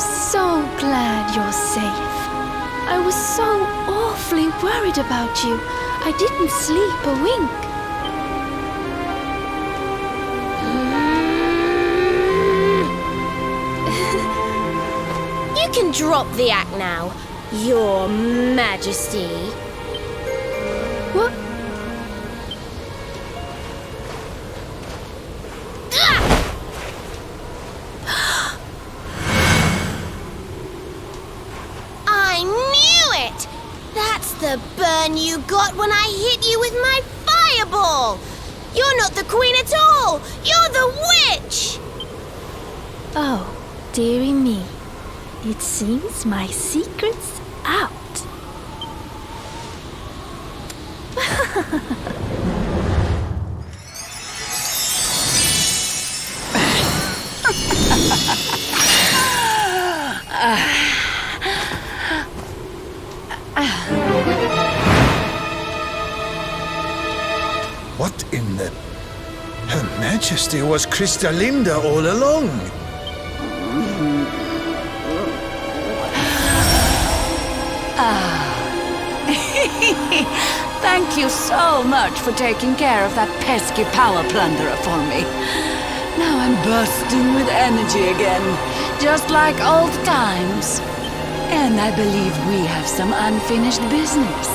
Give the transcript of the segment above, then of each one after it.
so glad you're safe. I was so awfully worried about you. I didn't sleep a wink. You can drop the act now, Your Majesty. What? I knew it! That's the burn you got when I hit you with my fireball! You're not the queen at all! You're the witch! Oh, dearie me. It seems my secret's out. What in the... Her Majesty was Krystalinda all along. Thank you so much for taking care of that pesky power plunderer for me. Now I'm bursting with energy again, just like old times. And I believe we have some unfinished business.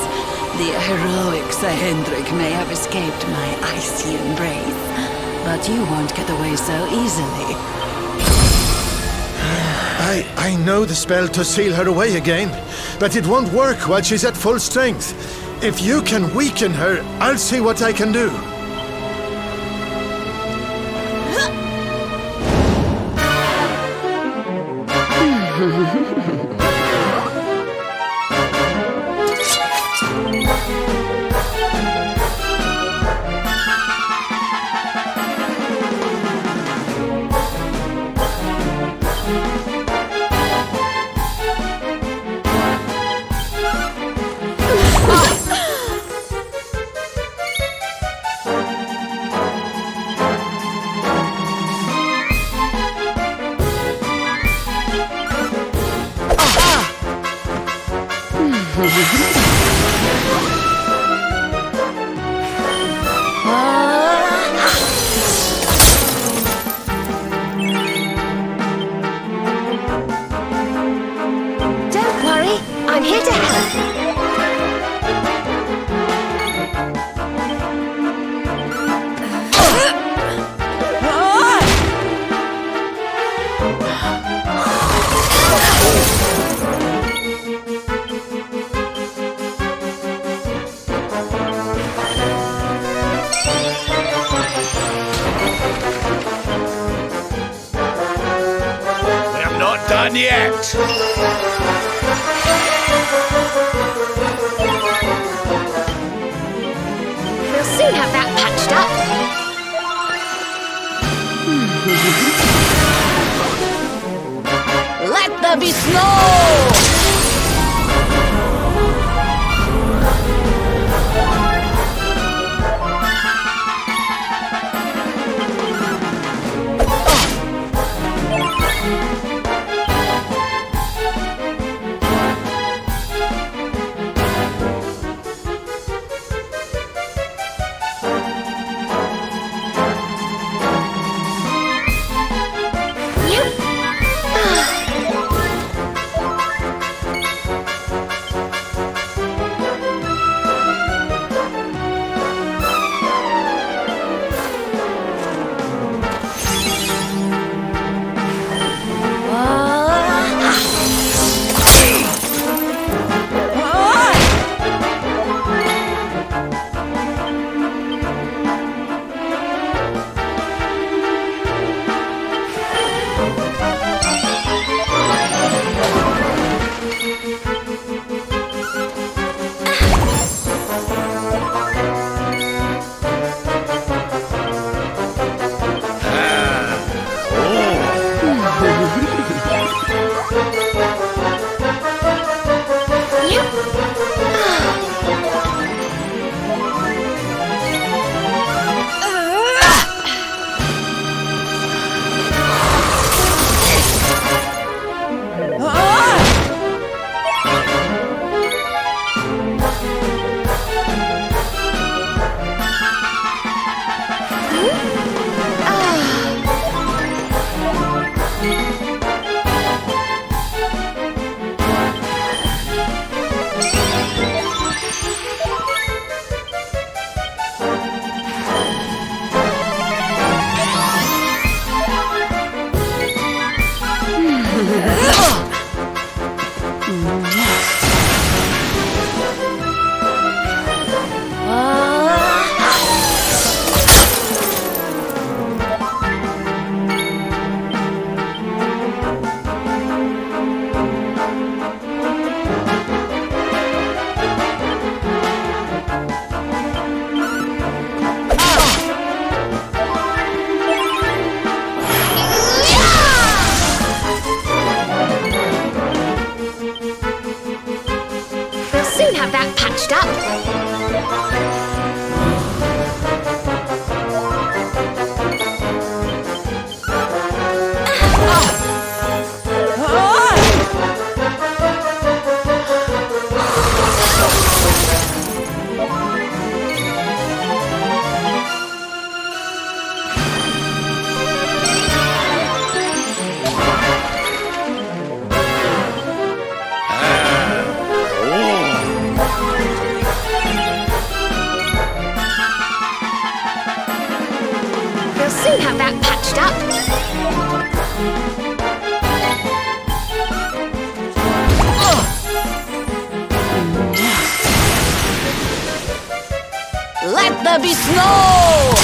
The heroic Sir Hendrik may have escaped my icy embrace, but you won't get away so easily. I know the spell to seal her away again, but it won't work while she's at full strength. If you can weaken her, I'll see what I can do. Don't worry, I'm here to help. I'm not done yet. We'll soon have that patched up. Let there be snow! have that patched up. We'll soon have that patched up. Let there be snow!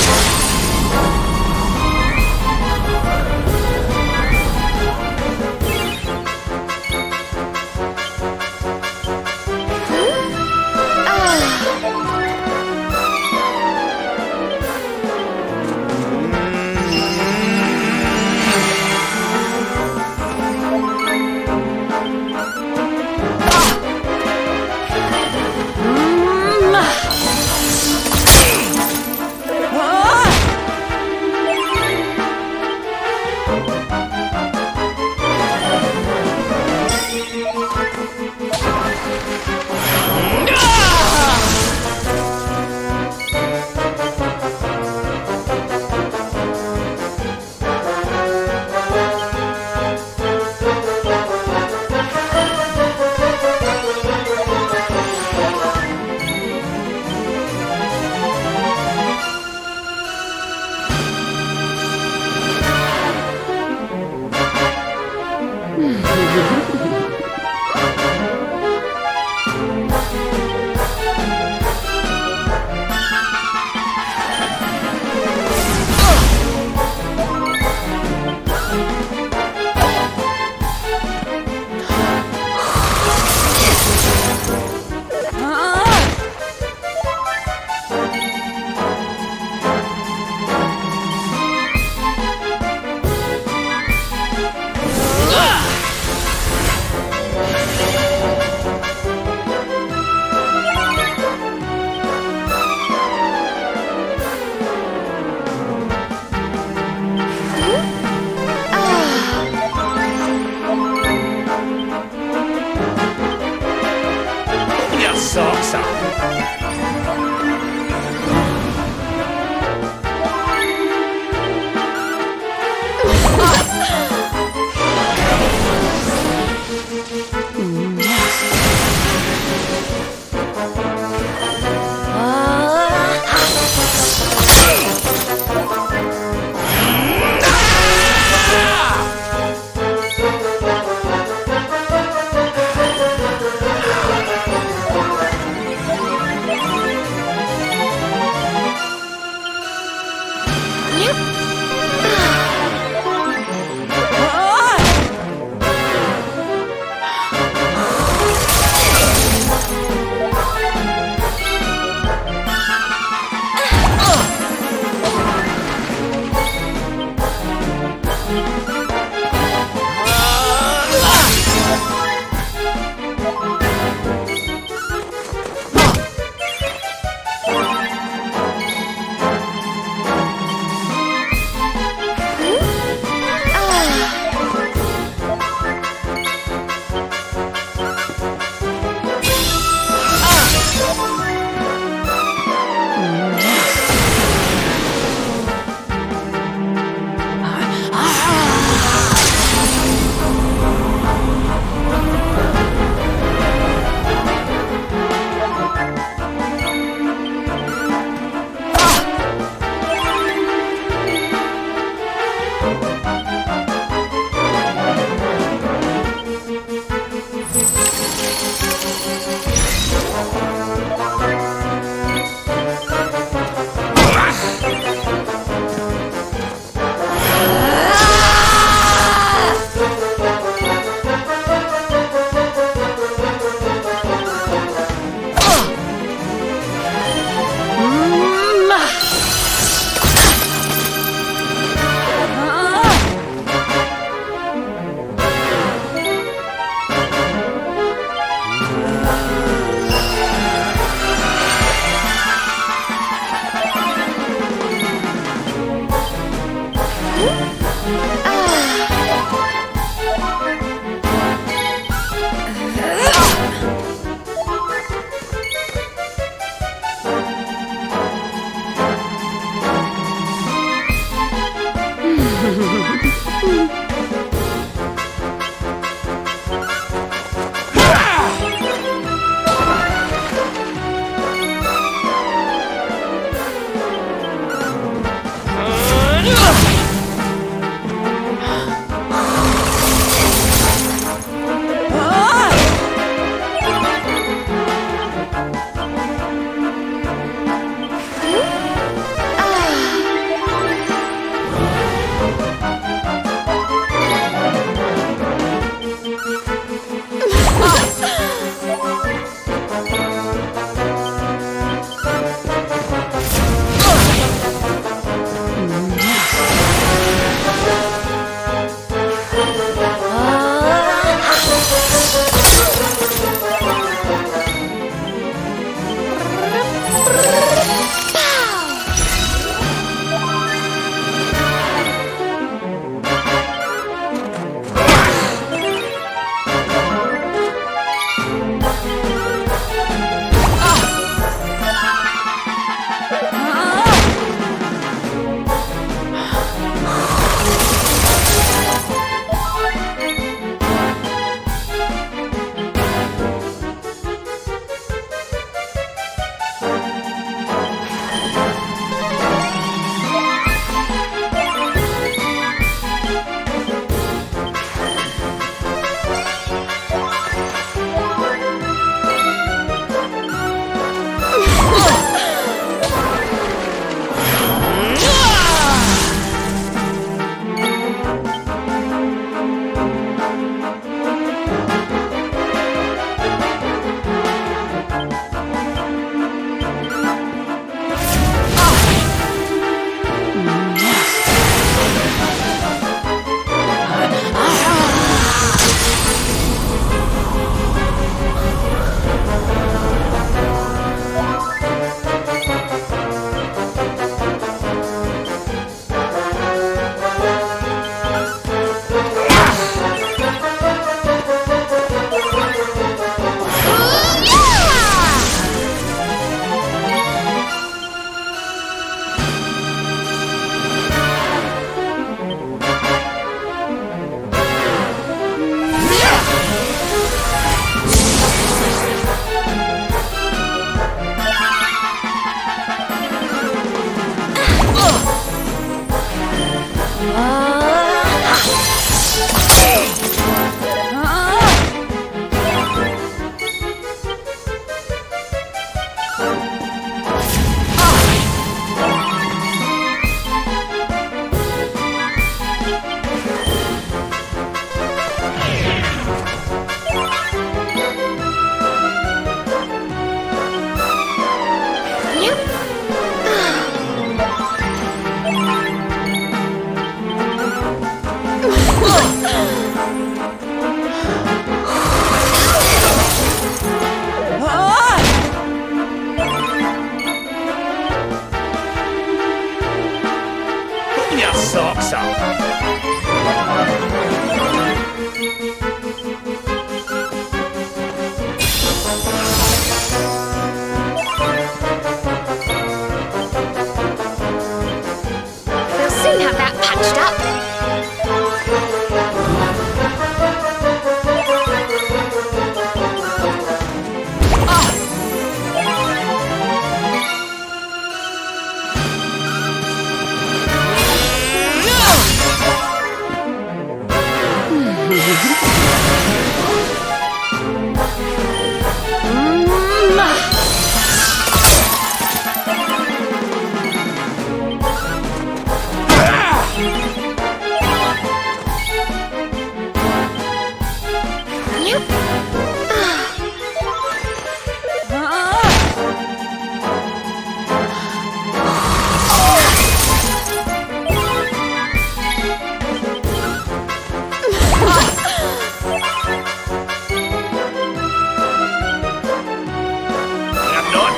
Stop.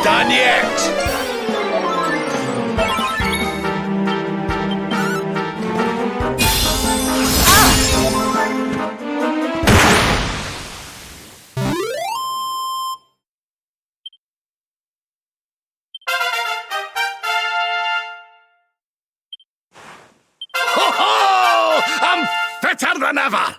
Done yet! Ho ho! I'm fitter than ever!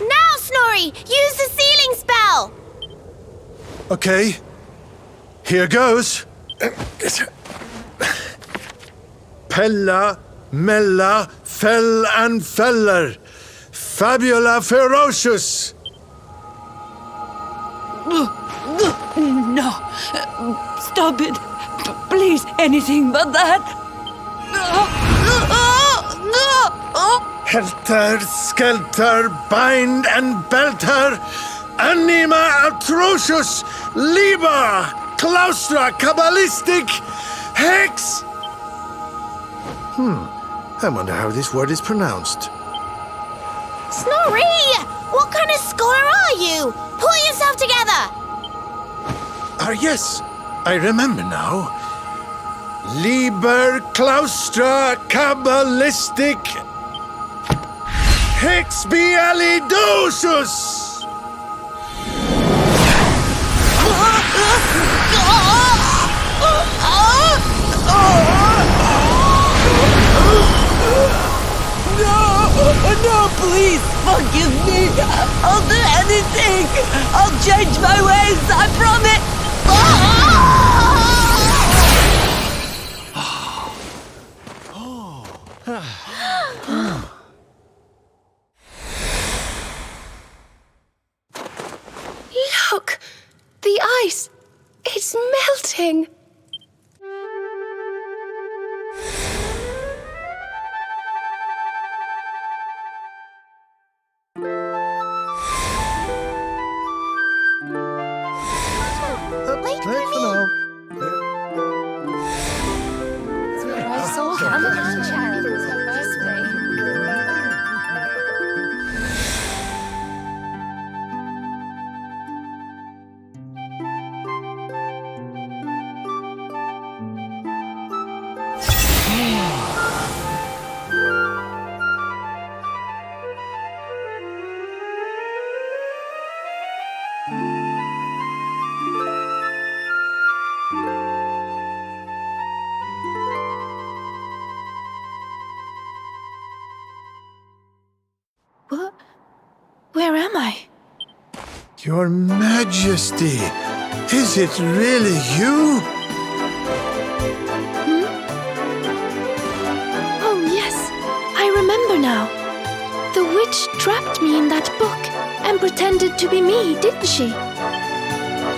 Now, Snorri! Use the sealing spell! Okay, here goes. Pella, Mella, Fell and Feller. Fabula ferocious. No. Stop it. Please, anything but that. Helter, skelter, bind and belt her. Anima atrocious. Liber, claustra, cabalistic, hex. I wonder how this word is pronounced. Snorri! What kind of scholar are you? Pull yourself together! Yes, I remember now. Liber, claustra, cabalistic, hex bialidosus. No, please, forgive me. I'll do anything. I'll change my ways, I promise. Look! The ice! It's melting! Wait for me! I saw him chatting with her yesterday. What? Where am I? Your Majesty, is it really you? Oh, yes. I remember now. The witch trapped me in that book and pretended to be me, didn't she?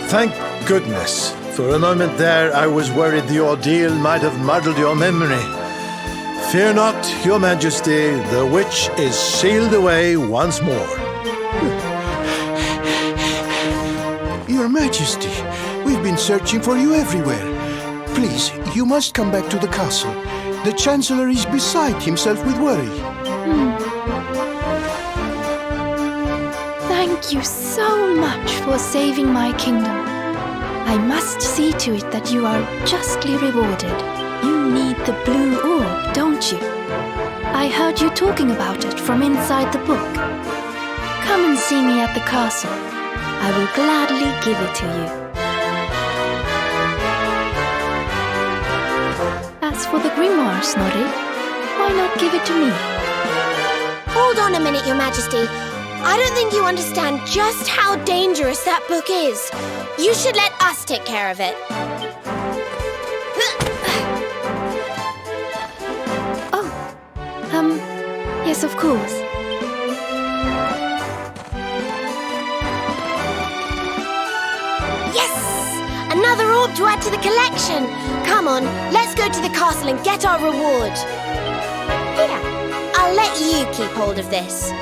Thank goodness. For a moment there, I was worried the ordeal might have muddled your memory. Fear not, Your Majesty, the witch is sealed away once more. Your Majesty, we've been searching for you everywhere. Please, you must come back to the castle. The Chancellor is beside himself with worry. Thank you so much for saving my kingdom. I must see to it that you are justly rewarded. You need the blue orb, don't you? I heard you talking about it from inside the book. Come and see me at the castle. I will gladly give it to you. As for the grimoire, Snorri, why not give it to me? Hold on a minute, Your Majesty. I don't think you understand just how dangerous that book is. You should let us take care of it. Yes, of course. Yes! Another orb to add to the collection. Come on, let's go to the castle and get our reward. Here, I'll let you keep hold of this.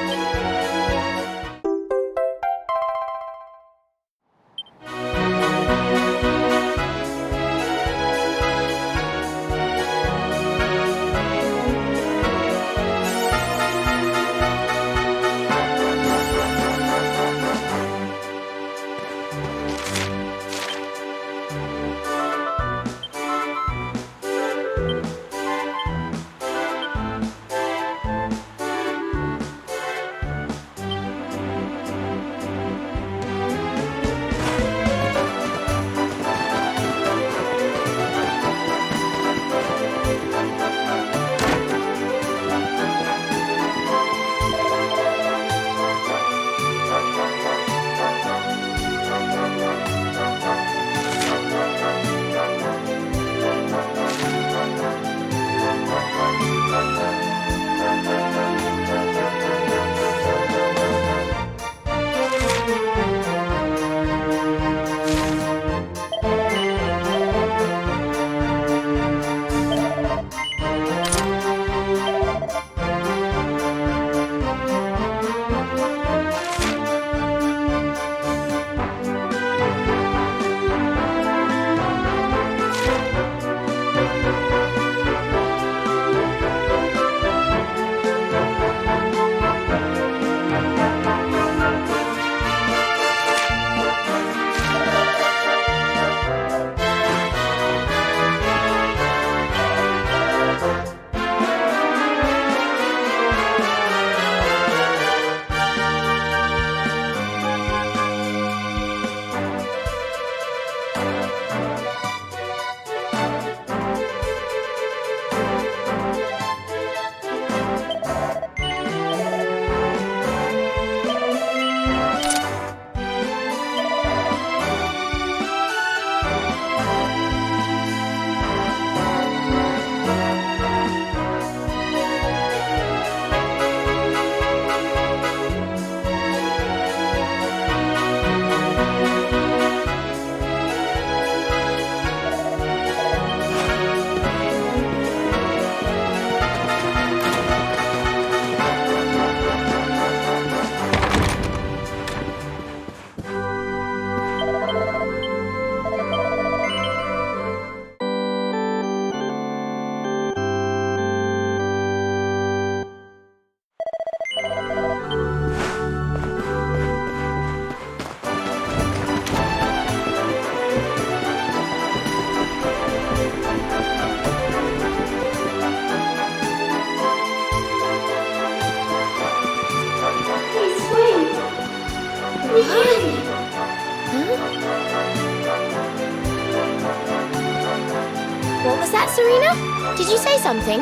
What was that, Serena? Did you say something?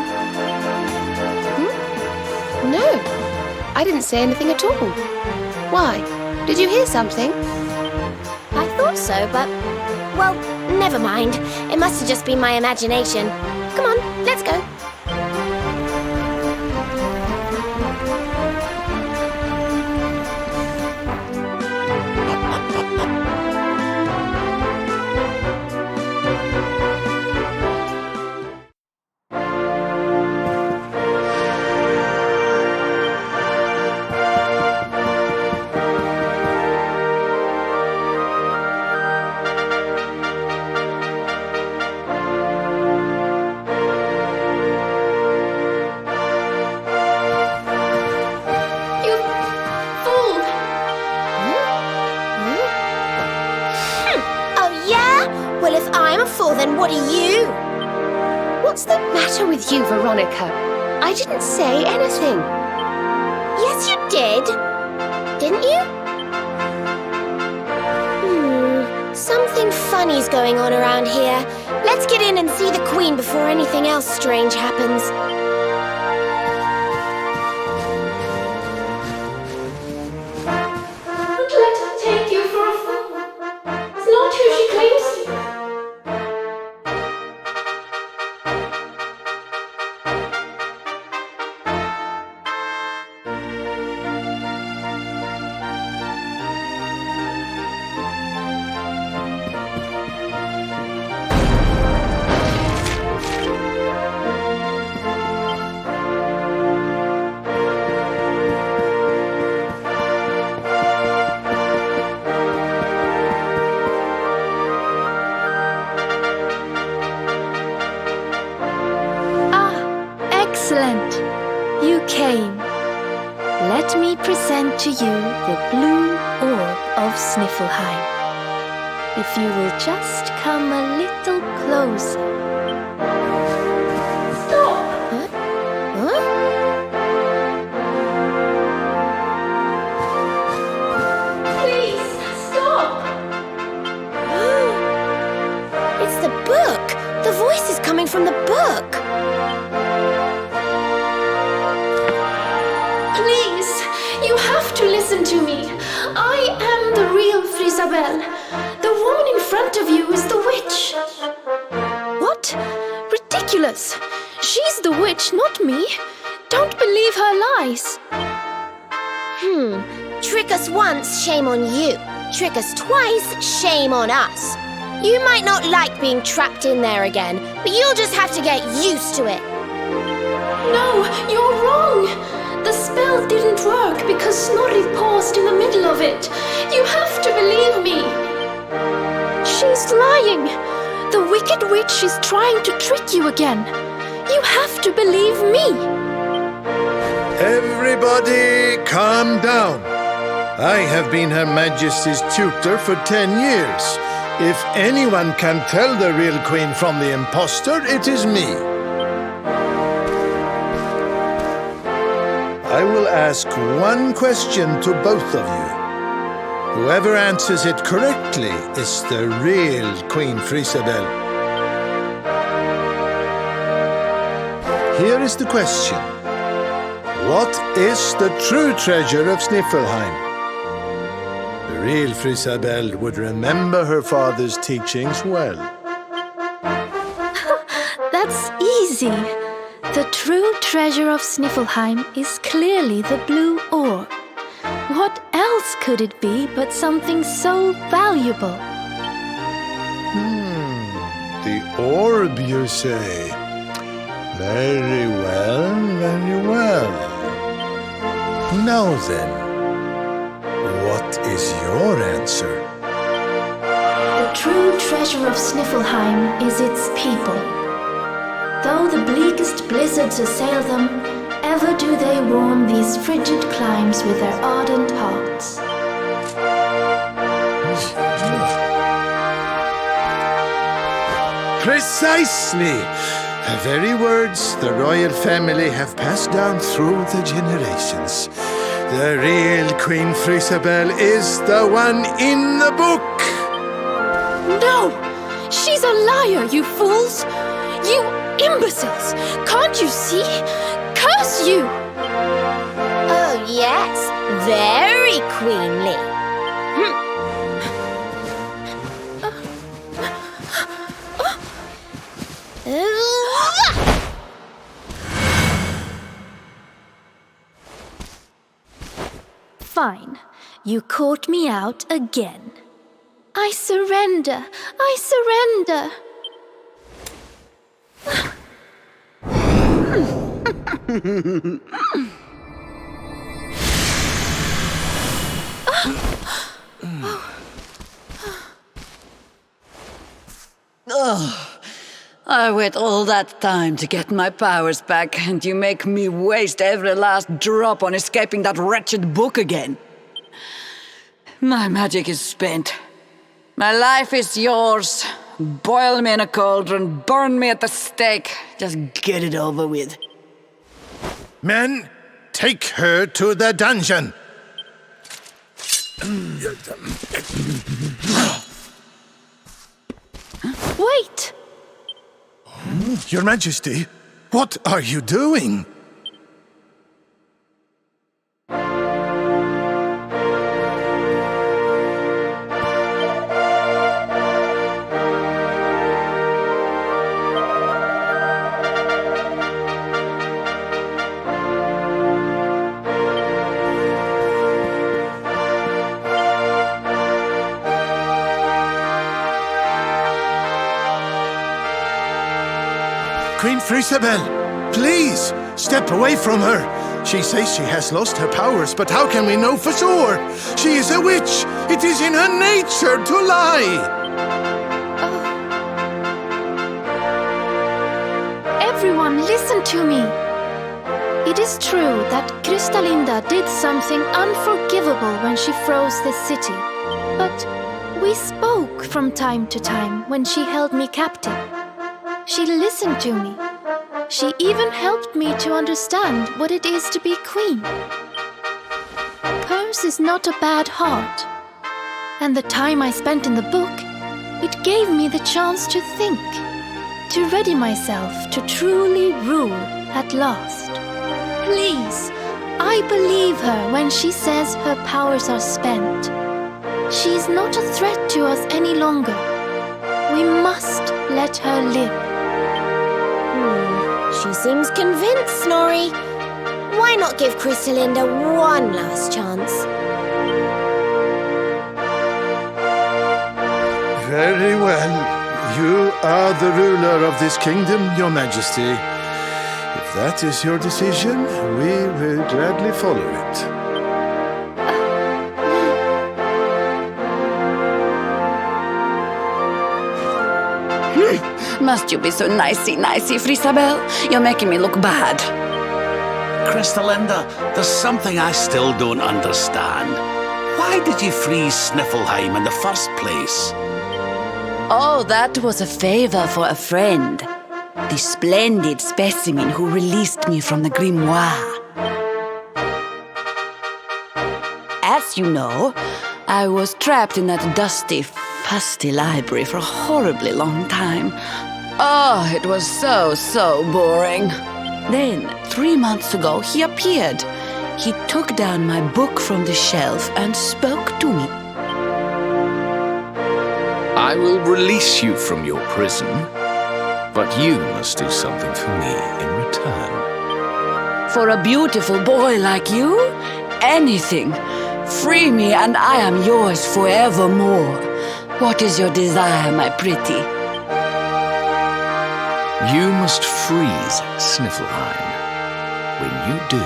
No, I didn't say anything at all. Why? Did you hear something? I thought so, but... well, never mind. It must have just been my imagination. Come on, let's go. then what are you? What's the matter with you, Veronica? I didn't say anything. Yes, you did. Didn't you? Something funny's going on around here. Let's get in and see the Queen before anything else strange happens. Don't let her take you for a fool. It's not who she claims to be. Excellent! You came. Let me present to you the blue orb of Sniflheim. If you will just come a little closer. Stop! Huh? Please, stop! It's the book! The voice is coming from the book! Please, you have to listen to me. I am the real Frisabel. The woman in front of you is the witch. What? Ridiculous. She's the witch, not me. Don't believe her lies. Trick us once, shame on you. Trick us twice, shame on us. You might not like being trapped in there again, but you'll just have to get used to it. No, you're wrong. The spell didn't work because Snorri paused in the middle of it. You have to believe me. She's lying. The wicked witch is trying to trick you again. You have to believe me. Everybody, calm down. I have been Her Majesty's tutor for 10 years. If anyone can tell the real Queen from the impostor, it is me. I will ask one question to both of you. Whoever answers it correctly is the real Queen Frisabel. Here is the question. What is the true treasure of Sniflheim? The real Frisabel would remember her father's teachings well. That's easy. The true treasure of Sniflheim is clearly the blue orb. What else could it be but something so valuable? The orb, you say? Very well, very well. Now then, what is your answer? The true treasure of Sniflheim is its people. Though the bleakest blizzards assail them, ever do they warm these frigid climes with their ardent hearts. Precisely! The very words the royal family have passed down through the generations. The real Queen Frisabel is the one in the book! No! She's a liar, you fools! You imbeciles! Can't you see? Curse you! Oh, yes. Very queenly. Fine. You caught me out again. I surrender. I surrender. I wait all that time to get my powers back, and you make me waste every last drop on escaping that wretched book again. My magic is spent. My life is yours. Boil me in a cauldron, burn me at the stake. Just get it over with. Men, take her to the dungeon. Wait! Your Majesty, what are you doing? Queen Krystalinda, please, step away from her. She says she has lost her powers, but how can we know for sure? She is a witch. It is in her nature to lie. Everyone, listen to me. It is true that Krystalinda did something unforgivable when she froze the city. But we spoke from time to time when she held me captive. She listened to me. She even helped me to understand what it is to be queen. Hers is not a bad heart. And the time I spent in the book, it gave me the chance to think, to ready myself to truly rule at last. Please, I believe her when she says her powers are spent. She is not a threat to us any longer. We must let her live. She seems convinced, Snorri. Why not give Krystalinda one last chance? Very well. You are the ruler of this kingdom, Your Majesty. If that is your decision, we will gladly follow it. Must you be so nicey, Frisabel? You're making me look bad. Krystalinda, there's something I still don't understand. Why did you freeze Sniflheim in the first place? Oh, that was a favor for a friend. The splendid specimen who released me from the grimoire. As you know, I was trapped in that dusty, fusty library for a horribly long time. Oh, it was so boring. Then, 3 months ago, he appeared. He took down my book from the shelf and spoke to me. I will release you from your prison, but you must do something for me in return. For a beautiful boy like you, anything. Free me and I am yours forevermore. What is your desire, my pretty? You must freeze Sniflheim. When you do,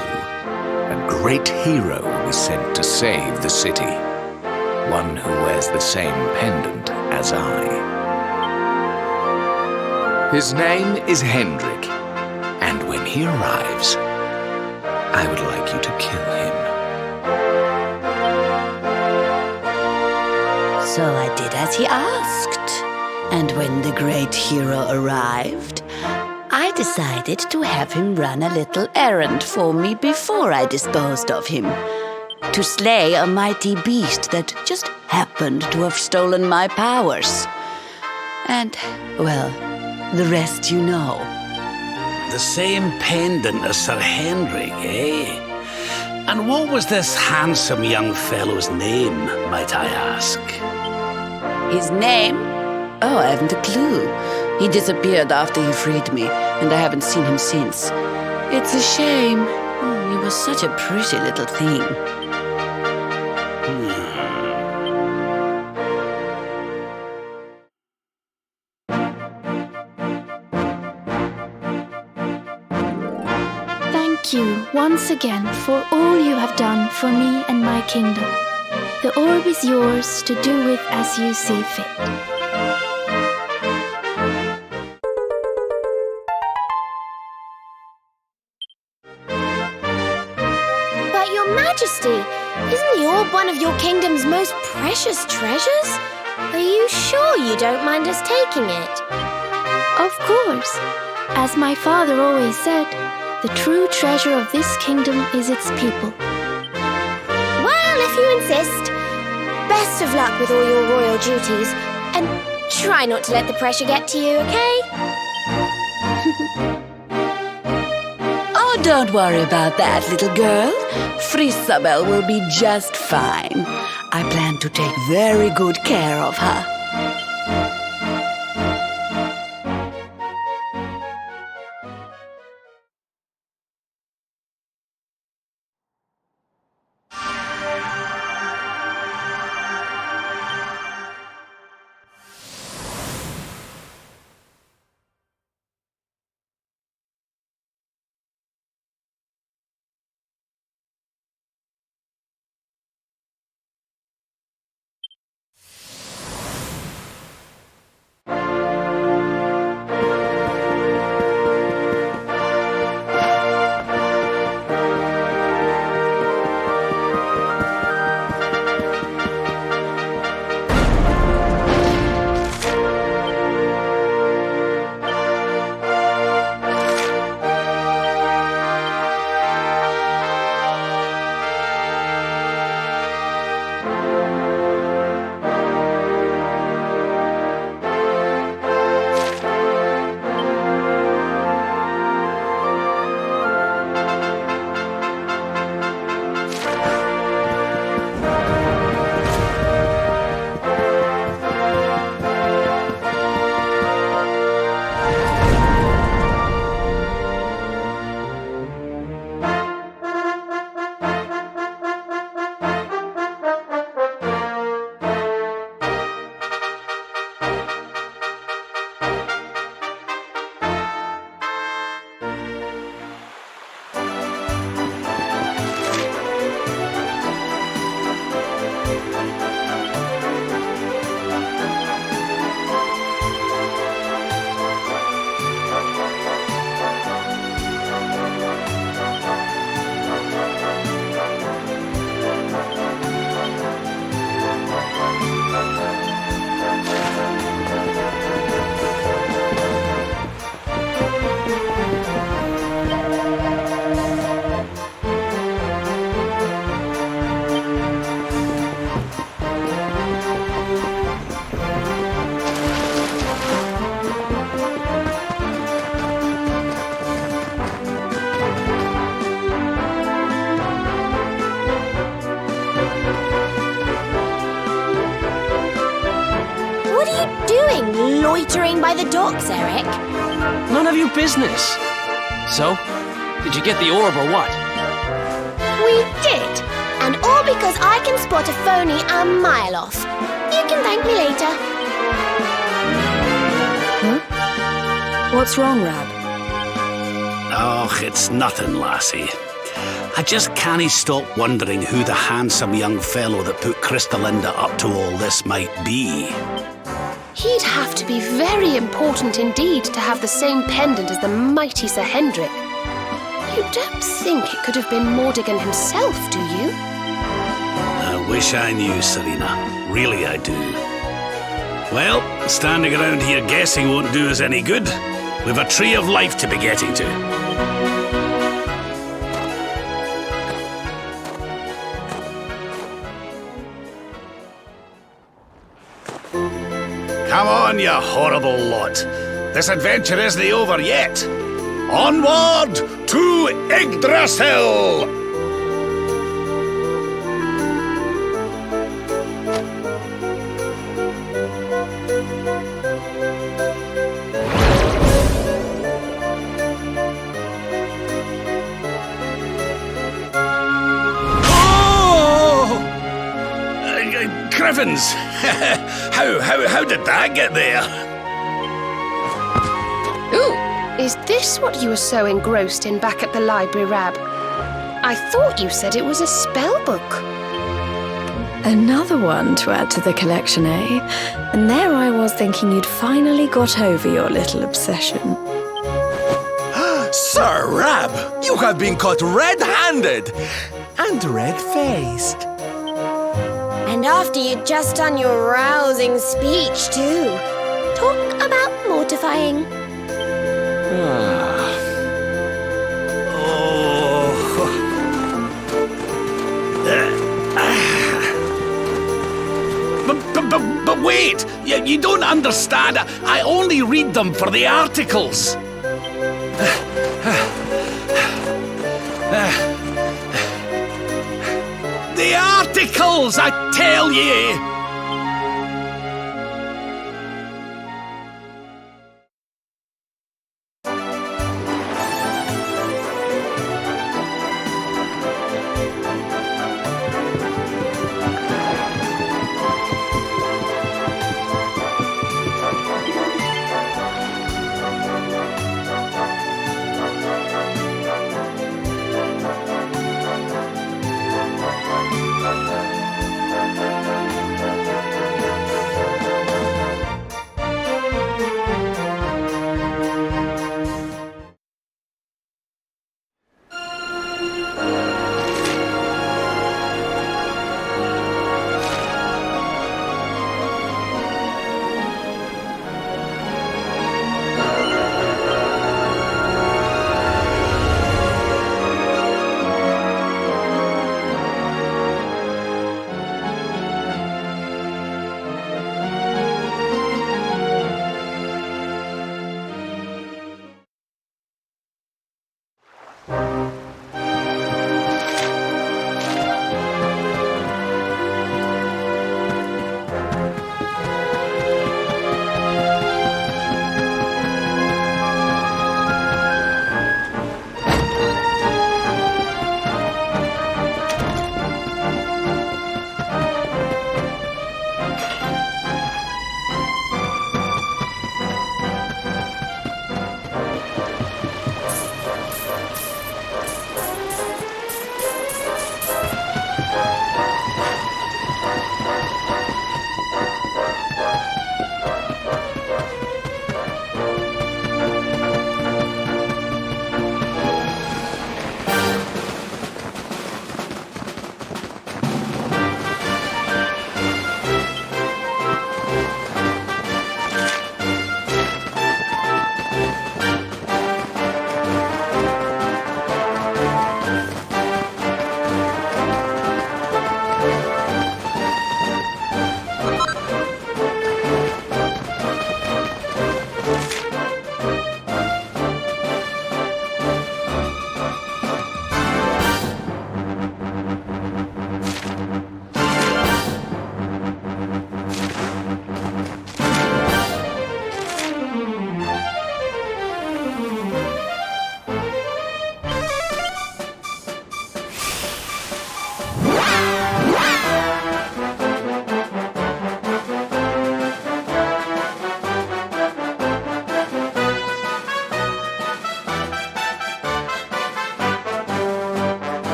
a great hero will be sent to save the city. One who wears the same pendant as I. His name is Hendrik, and when he arrives, I would like you to kill him. So I did as he asked. And when the great hero arrived, I decided to have him run a little errand for me before I disposed of him. To slay a mighty beast that just happened to have stolen my powers. And, well, the rest you know. The same pendant as Sir Hendrik, eh? And what was this handsome young fellow's name, might I ask? His name? Oh, I haven't a clue. He disappeared after he freed me, and I haven't seen him since. It's a shame. He was such a pretty little thing. Thank you once again for all you have done for me and my kingdom. The orb is yours to do with as you see fit. But Your Majesty, isn't the orb one of your kingdom's most precious treasures? Are you sure you don't mind us taking it? Of course. As my father always said, the true treasure of this kingdom is its people. Well, if you insist. Best of luck with all your royal duties. And try not to let the pressure get to you, okay? Oh, don't worry about that, little girl. Christabel will be just fine. I plan to take very good care of her. Loitering by the docks, Eric? None of your business. So, did you get the orb or what? We did. And all because I can spot a phony a mile off. You can thank me later. What's wrong, Rab? Oh, it's nothing, lassie. I just can't stop wondering who the handsome young fellow that put Krystalinda up to all this might be. He'd have to be very important indeed to have the same pendant as the mighty Sir Hendrik. You don't think it could have been Mordigan himself, do you? I wish I knew, Serena. Really, I do. Well, standing around here guessing won't do us any good. We've a tree of life to be getting to. Come on, you horrible lot. This adventure isn't over yet. Onward to Yggdrasil! Griffins! how did that get there? Ooh, is this what you were so engrossed in back at the library, Rab? I thought you said it was a spell book. Another one to add to the collection, eh? And there I was thinking you'd finally got over your little obsession. Sir Rab, you have been caught red-handed and red-faced. And after you'd just done your rousing speech, too. Talk about mortifying. But wait! You don't understand. I only read them for the articles. The articles, I tell ye!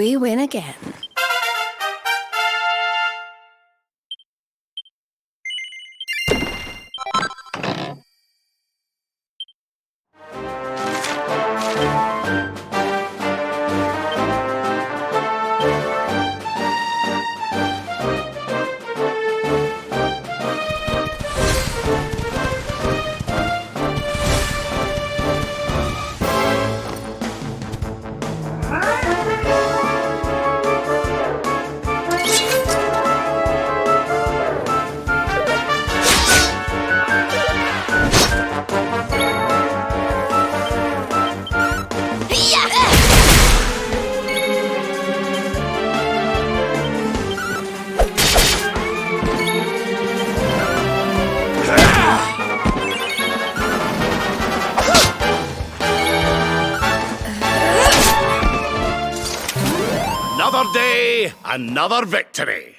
we win again. Another day, another victory.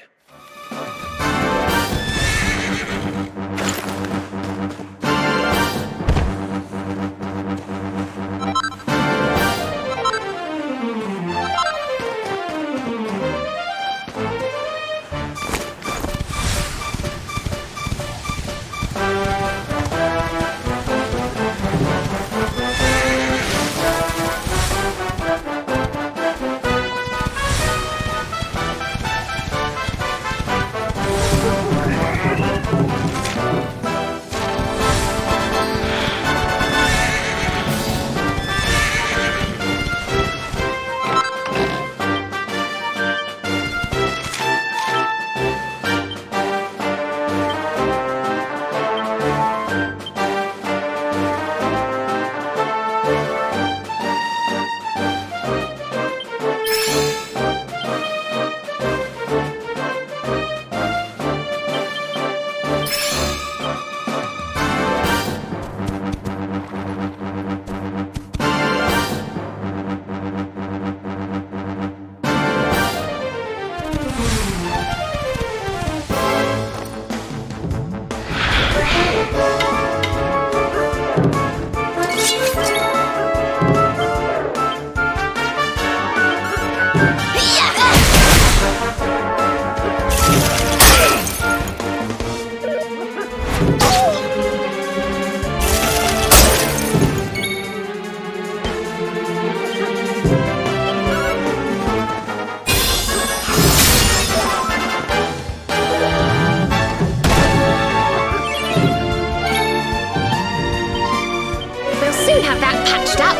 Have that patched up.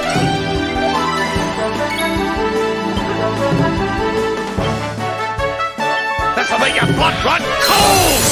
This'll make your blood run cold!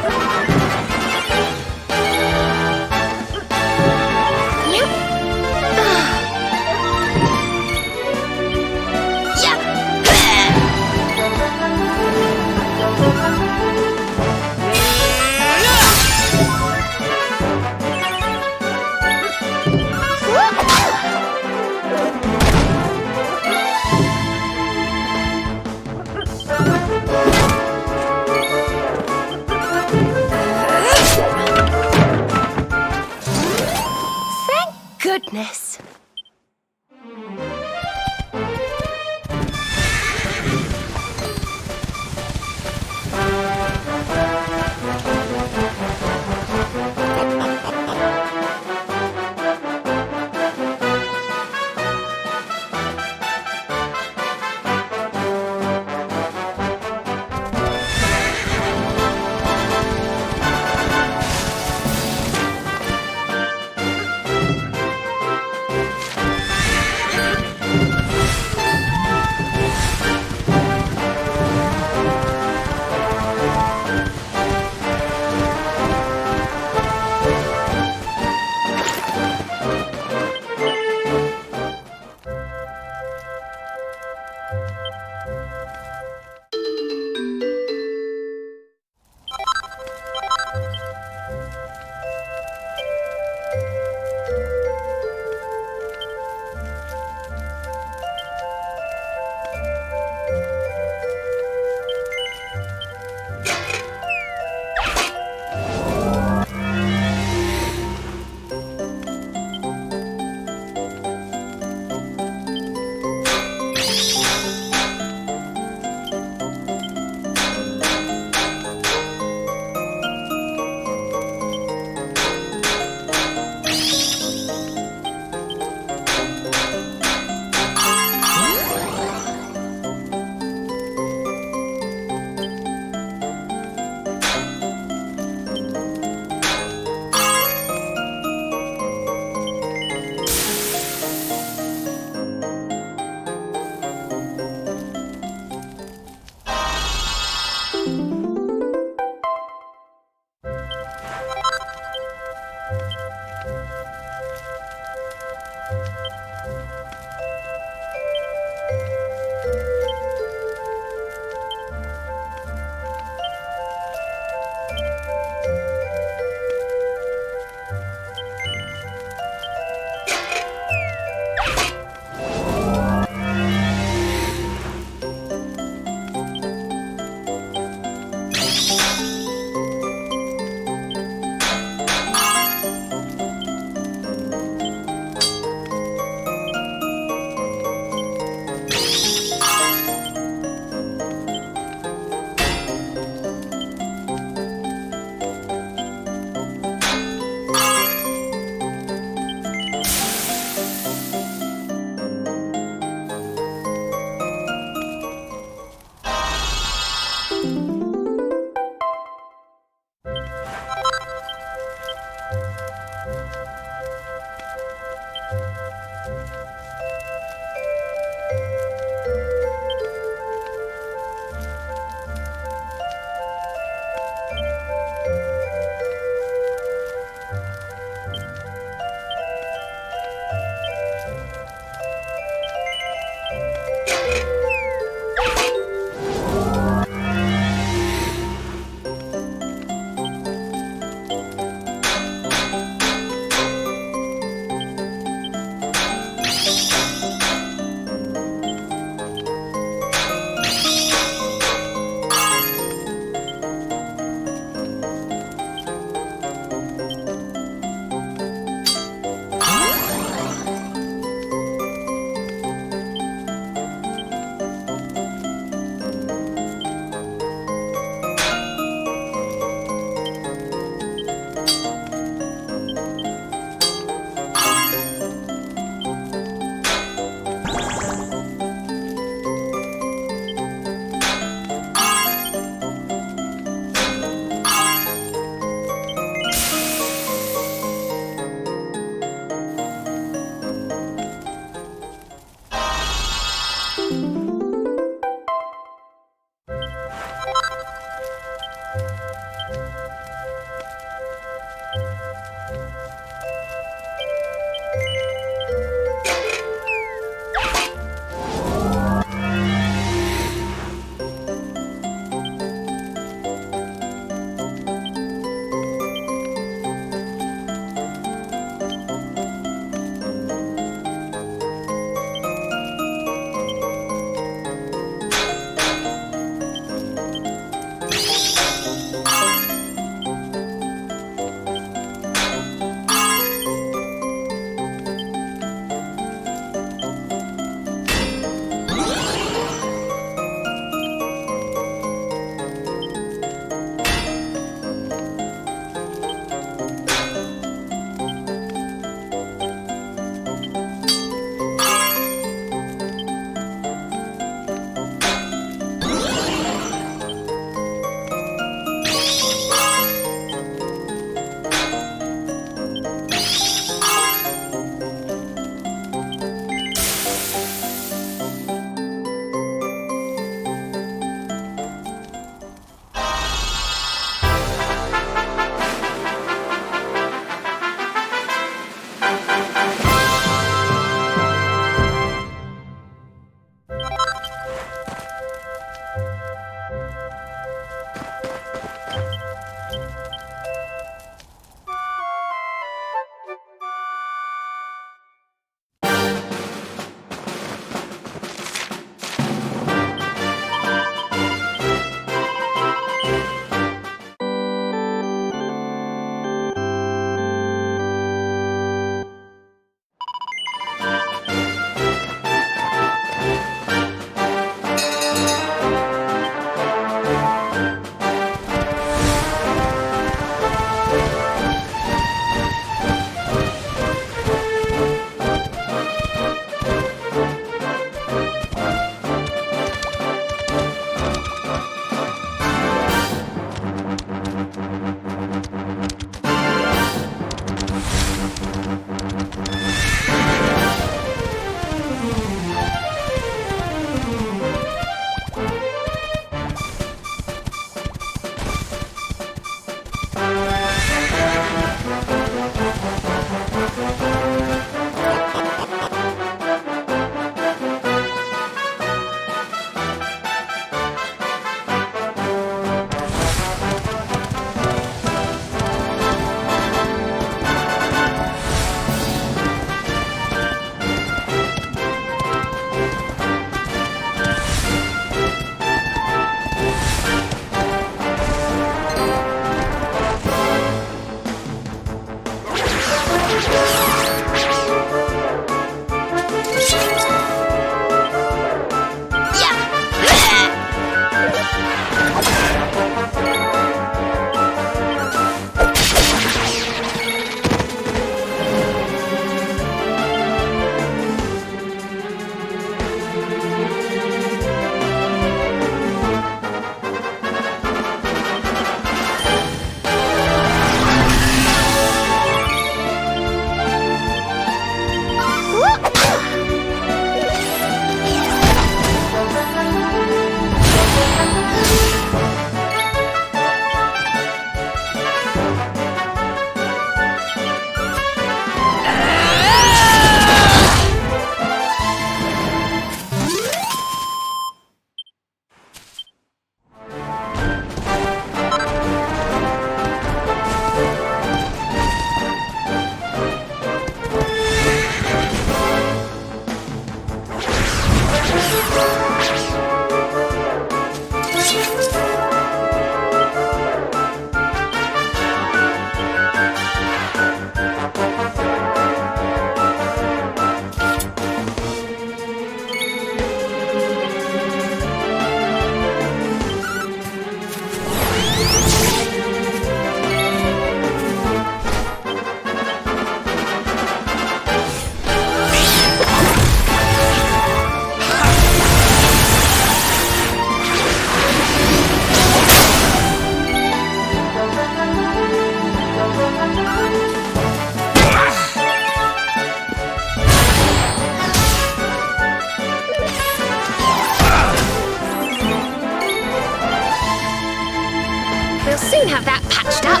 We'll soon have that patched up.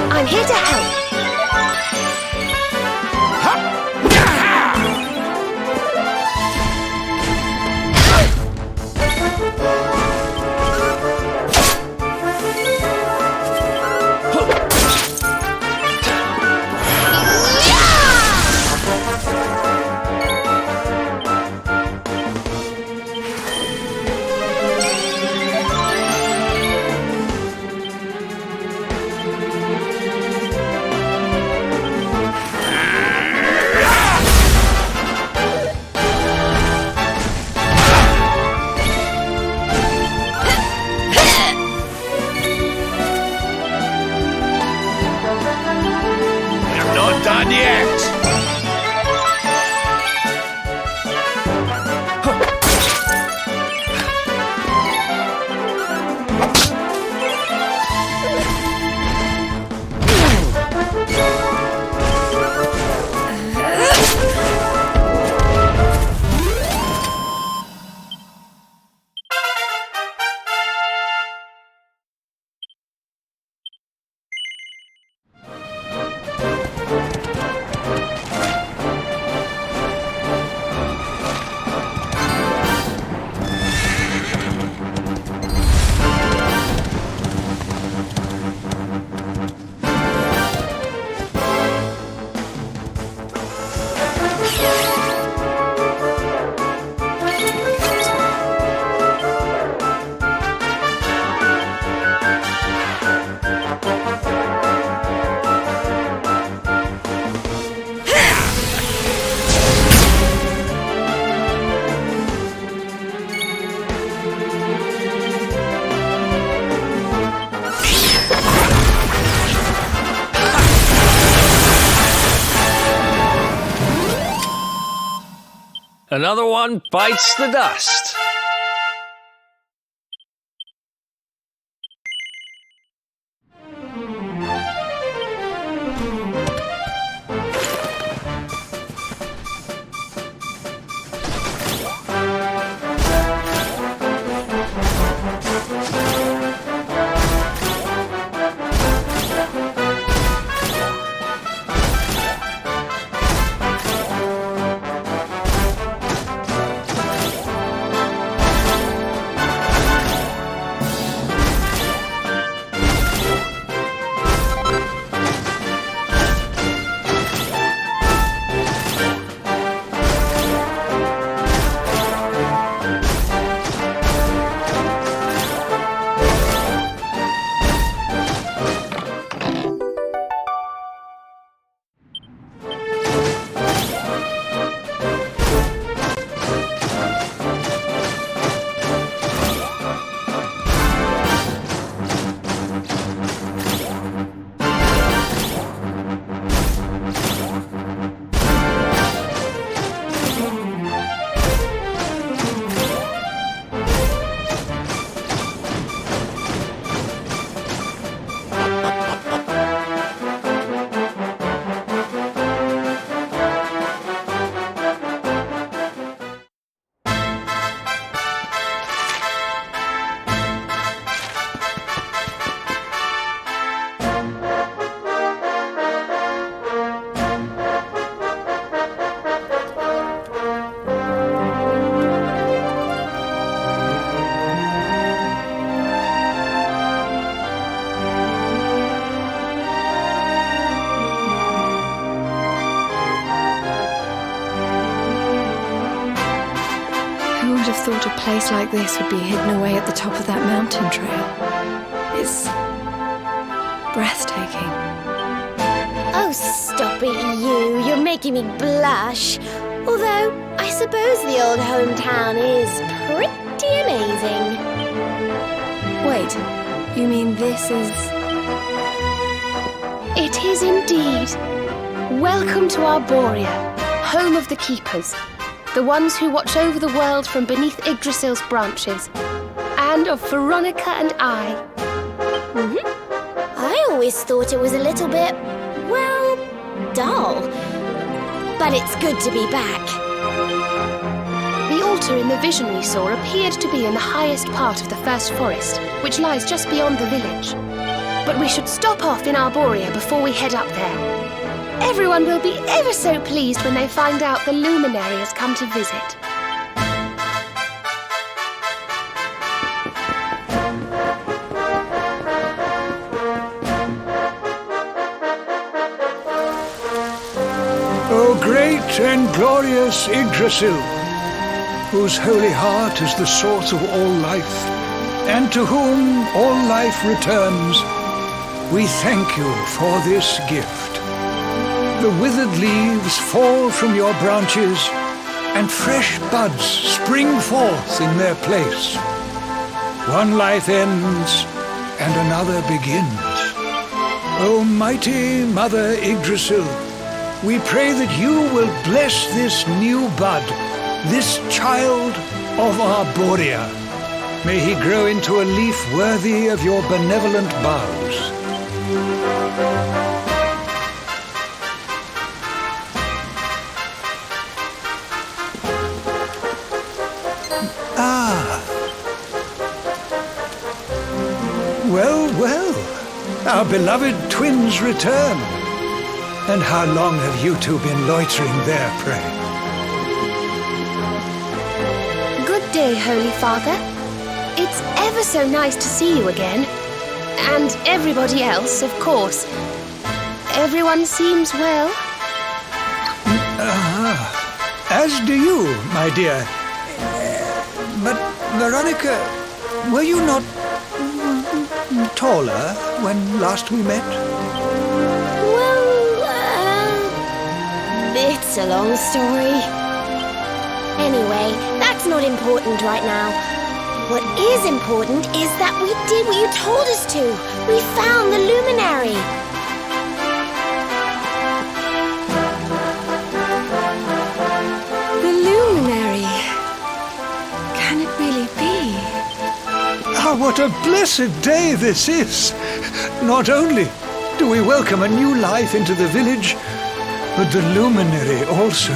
I'm here to help. Done yet! Another one bites the dust. place like this would be hidden away at the top of that mountain trail. It's breathtaking. Oh, stop it, you. You're making me blush. Although, I suppose the old hometown is pretty amazing. Wait, you mean this is... It is indeed. Welcome to Arboria, home of the Keepers, the ones who watch over the world from beneath Yggdrasil's branches, and of Veronica and I. I always thought it was a little bit, well, dull. But it's good to be back. The altar in the vision we saw appeared to be in the highest part of the first forest, which lies just beyond the village. But we should stop off in Arboria before we head up there. Everyone will be ever so pleased when they find out the luminary has come to visit. O great and glorious Yggdrasil, whose holy heart is the source of all life, and to whom all life returns, we thank you for this gift. The withered leaves fall from your branches, and fresh buds spring forth in their place. One life ends, and another begins. O mighty Mother Yggdrasil, we pray that you will bless this new bud, this child of Arboria. May he grow into a leaf worthy of your benevolent boughs. Well, well, our beloved twins return. And how long have you two been loitering there, pray? Good day, Holy Father. It's ever so nice to see you again. And everybody else, of course. Everyone seems well. As do you, my dear. But, Veronica, were you not taller when last we met? It's a long story. Anyway, that's not important right now. What is important is that we did what you told us to. We found the luminary. The luminary. Can it really be? Ah, what a blessed day this is! Not only do we welcome a new life into the village, but the luminary also.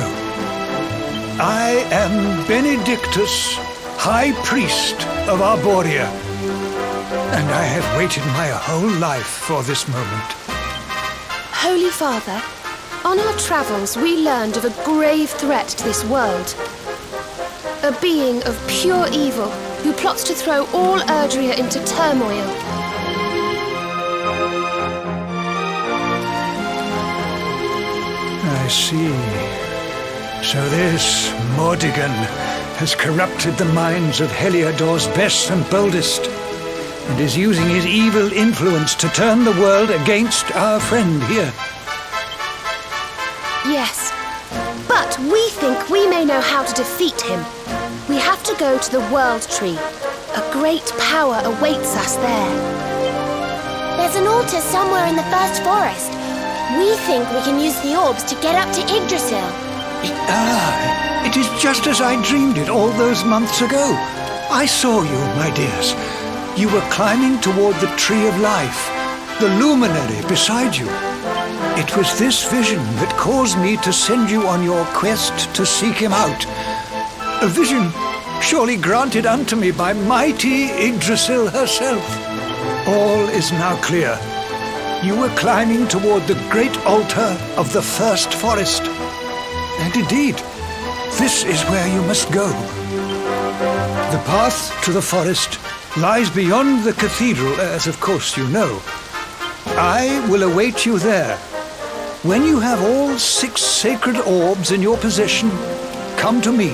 I am Benedictus, High Priest of Arboria, and I have waited my whole life for this moment. Holy Father, on our travels we learned of a grave threat to this world. A being of pure evil who plots to throw all Erdrea into turmoil. I see. So this Mordigan has corrupted the minds of Heliodor's best and boldest, and is using his evil influence to turn the world against our friend here. Yes, but we think we may know how to defeat him. We have to go to the World Tree. A great power awaits us there. There's an altar somewhere in the first forest. We think we can use the orbs to get up to Yggdrasil. It is just as I dreamed it all those months ago. I saw you, my dears. You were climbing toward the Tree of Life, the luminary beside you. It was this vision that caused me to send you on your quest to seek him out. A vision surely granted unto me by mighty Yggdrasil herself. All is now clear. You were climbing toward the great altar of the first forest. And indeed, this is where you must go. The path to the forest lies beyond the cathedral, as of course you know. I will await you there. When you have all 6 sacred orbs in your possession, come to me,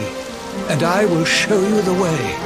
and I will show you the way.